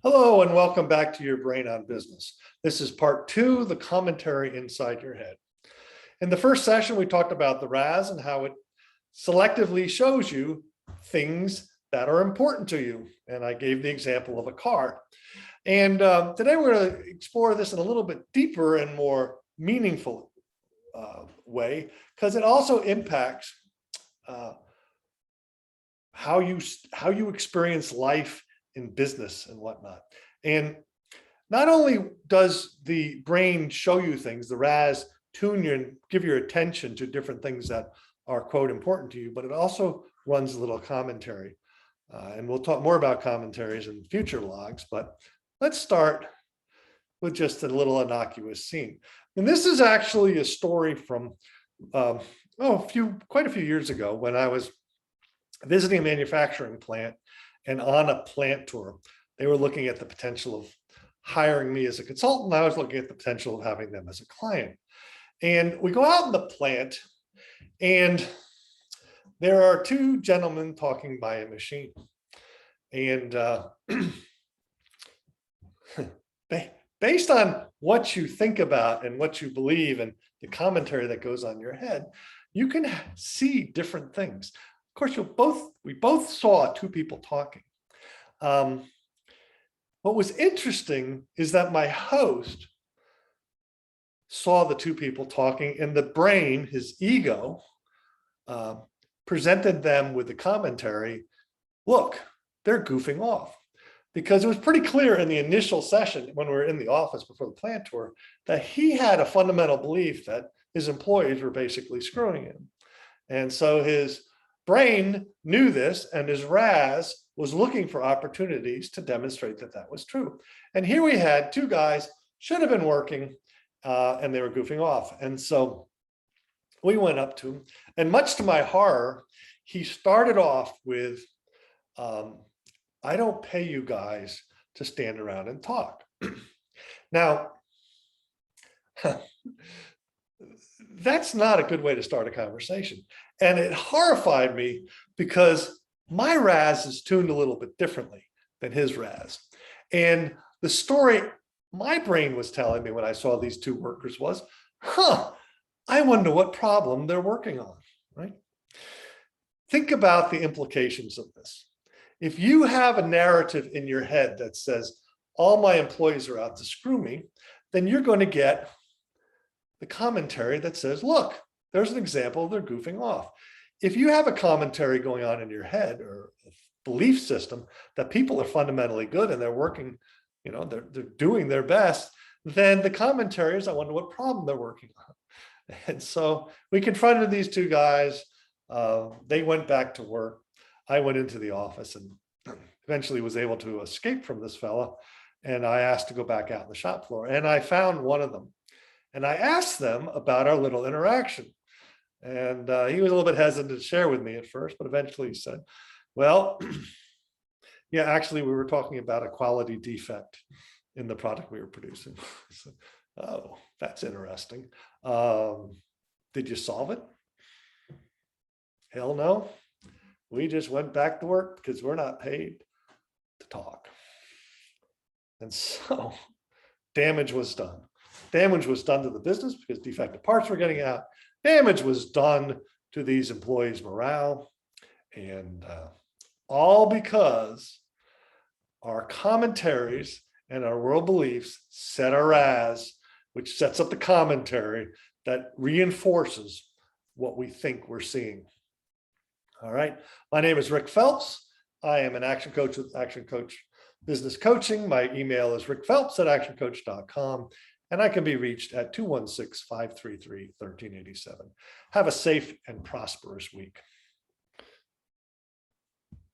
Hello and welcome back to Your Brain on Business. This is part two, the commentary inside your head. In the first session, we talked about the RAS and how it selectively shows you things that are important to you. And I gave the example of a car. And today we're going to explore this in a little bit deeper and more meaningful way, because it also impacts how you experience life in business and whatnot. And not only does the brain show you things, the RAS tune you and give your attention to different things that are, quote, important to you, but it also runs a little commentary. And we'll talk more about commentaries in future logs, but let's start with just a little innocuous scene. And this is actually a story from quite a few years ago when I was visiting a manufacturing plant, and on a plant tour, they were looking at the potential of hiring me as a consultant. I was looking at the potential of having them as a client. And we go out in the plant, and there are two gentlemen talking by a machine. And based on what you think about and what you believe and the commentary that goes on your head, you can see different things. Of course, we both saw two people talking. What was interesting is that my host saw the two people talking, and the brain, his ego, presented them with the commentary, look, they're goofing off. Because it was pretty clear in the initial session when we were in the office before the plant tour that he had a fundamental belief that his employees were basically screwing him. And so his brain knew this, and his RAS was looking for opportunities to demonstrate that that was true. And here we had two guys, should have been working, and they were goofing off. And so we went up to him, and much to my horror, he started off with, I don't pay you guys to stand around and talk. Now, that's not a good way to start a conversation. And it horrified me because my RAS is tuned a little bit differently than his RAS. And the story my brain was telling me when I saw these two workers was, I wonder what problem they're working on, right? Think about the implications of this. If you have a narrative in your head that says, all my employees are out to screw me, then you're going to get the commentary that says, look, there's an example, they're goofing off. If you have a commentary going on in your head or a belief system that people are fundamentally good and they're working, they're doing their best, then the commentary is, I wonder what problem they're working on. And so we confronted these two guys. They went back to work. I went into the office and eventually was able to escape from this fella. And I asked to go back out on the shop floor, and I found one of them. And I asked them about our little interaction. And he was a little bit hesitant to share with me at first, but eventually he said, well, yeah, actually, we were talking about a quality defect in the product we were producing. So, oh, that's interesting. Did you solve it? Hell no. We just went back to work because we're not paid to talk. And so damage was done. Damage was done to the business because defective parts were getting out. Damage was done to these employees' morale. And all because our commentaries and our world beliefs set our RAS, which sets up the commentary that reinforces what we think we're seeing. All right. My name is Rick Phelps. I am an action coach with Action Coach Business Coaching. My email is rickphelps@actioncoach.com. And I can be reached at 216-533-1387. Have a safe and prosperous week.